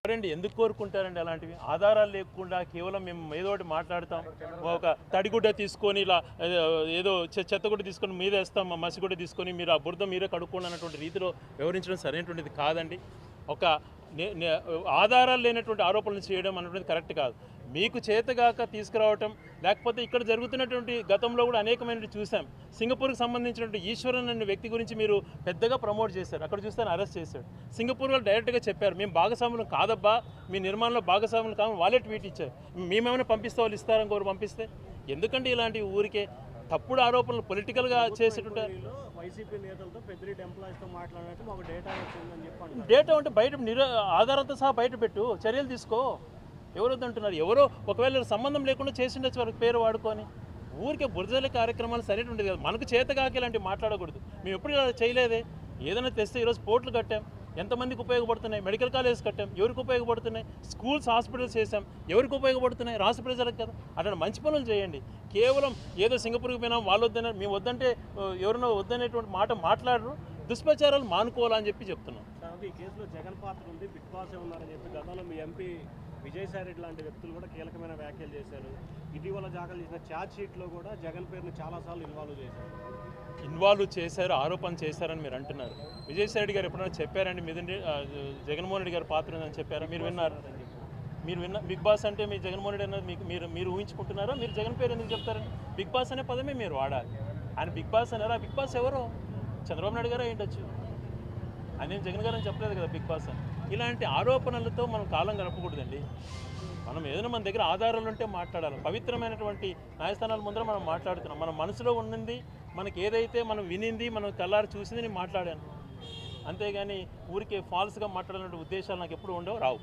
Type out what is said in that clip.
ఎవరండి ఎందుకు కోరుకుంటారండి అలాంటివి? ఆధారాలు లేకుండా కేవలం మేము ఏదో ఒకటి మాట్లాడతాం, ఒక తడిగుడ్డ తీసుకొని ఇలా ఏదో చెత్తగుడ్డ తీసుకొని మీద వేస్తాం, మసిగుడ్డ తీసుకొని మీరు ఆ బురద మీరే కడుక్కోండి అన్నటువంటి రీతిలో వివరించడం సరైనటువంటిది కాదండి. ఒక ఆధారాలు లేనటువంటి ఆరోపణలు చేయడం అన్నటువంటిది కరెక్ట్ కాదు. మీకు చేతగాక తీసుకురావటం, లేకపోతే ఇక్కడ జరుగుతున్నటువంటి గతంలో కూడా అనేకమైనవి చూసాం. సింగపూర్కి సంబంధించినటువంటి ఈశ్వరన్ అనే వ్యక్తి గురించి మీరు పెద్దగా ప్రమోట్ చేశారు, అక్కడ చూస్తే అరెస్ట్ చేశాడు. సింగపూర్ వాళ్ళు డైరెక్ట్గా చెప్పారు, మేము భాగస్వాములు కాదబ్బా, మీ నిర్మాణంలో భాగస్వాములు కాదు, వాళ్ళే ట్వీట్ ఇచ్చారు. మేమేమైనా పంపిస్తే వాళ్ళు ఇస్తారని కోరు పంపిస్తే ఎందుకంటే ఇలాంటి ఊరికే తప్పుడు ఆరోపణలు పొలిటికల్గా చేసేటుంటారు. డేటా అంటే బయట ఆధారంతో సహా బయట పెట్టు, చర్యలు తీసుకో. ఎవరు వద్దంటున్నారు? ఎవరో ఒకవేళ సంబంధం లేకుండా చేసిండొచ్చు వారికి పేరు వాడుకొని. ఊరికే బురదలే కార్యక్రమాలు సరైన ఉండేది కదా. మనకు చేతగాకి ఇలాంటివి మాట్లాడకూడదు. మేము ఎప్పుడు ఇలా చేయలేదే. ఏదైనా తెస్తే ఈరోజు పోర్టులు కట్టాం, ఎంతమందికి ఉపయోగపడుతున్నాయి? మెడికల్ కాలేజ్ కట్టాం, ఎవరికి ఉపయోగపడుతున్నాయి? స్కూల్స్ హాస్పిటల్స్ చేసాం, ఎవరికి ఉపయోగపడుతున్నాయి? రాష్ట్ర ప్రజలకు కదా. అట్లాంటి మంచి పనులు చేయండి. కేవలం ఏదో సింగపూర్కి పోయినాం, వాళ్ళు వద్దన్నారు, మేము వద్దంటే ఎవరైనా వద్దనేటువంటి మాట మాట్లాడరు. దుష్ప్రచారాలు మానుకోవాలని చెప్పి చెప్తున్నాం. ఈ కేసులో జగన్ పాత్ర ఉంది, బిగ్ బాస్ ఉన్నారని చెప్పి గతంలో మీ ఎంపీ విజయసాయి రెడ్డి లాంటి వ్యక్తులు కూడా కీలకమైన వ్యాఖ్యలు చేశారు. ఇటీవల దాఖలు చేసిన ఛార్జ్ షీట్లో కూడా జగన్ పేరుని చాలాసార్లు ఇన్వాల్వ్ చేశారు, ఆరోపణ చేశారని మీరు అంటున్నారు. విజయసాయి రెడ్డి గారు ఎప్పుడైనా చెప్పారండి మీదండి జగన్మోహన్ రెడ్డి గారి పాత్ర ఉందని చెప్పారా? మీరు విన్నారు? బిగ్ బాస్ అంటే మీ జగన్మోహన్ రెడ్డి అన్నది మీరు ఊహించుకుంటున్నారా? మీరు జగన్ పేరు ఎందుకు చెప్తారండి? బిగ్ బాస్ అనే పదమే మీరు వాడాలి. ఆయన బిగ్ బాస్ అన్నారా? బిగ్ బాస్ ఎవరో చంద్రబాబు నాయుడు గారు అయ్యిండొచ్చు, ఆయన జగన్ గారు అని చెప్పలేదు కదా బిగ్ బాస్ అని. ఇలాంటి ఆరోపణలతో మనం కాలం గడపకూడదండి. మనం ఏదైనా మన దగ్గర ఆధారాలు ఉంటే మాట్లాడాలి. పవిత్రమైనటువంటి న్యాయస్థానాల ముందర మనం మాట్లాడుతున్నాం. మన మనసులో ఉన్నది, మనకి ఏదైతే మనం వినింది, మనం కళ్ళారు చూసింది నేను మాట్లాడాను. అంతేగాని ఊరికే ఫాల్స్గా మాట్లాడాలనే ఉద్దేశాలు నాకు ఎప్పుడు ఉండవు, రావు.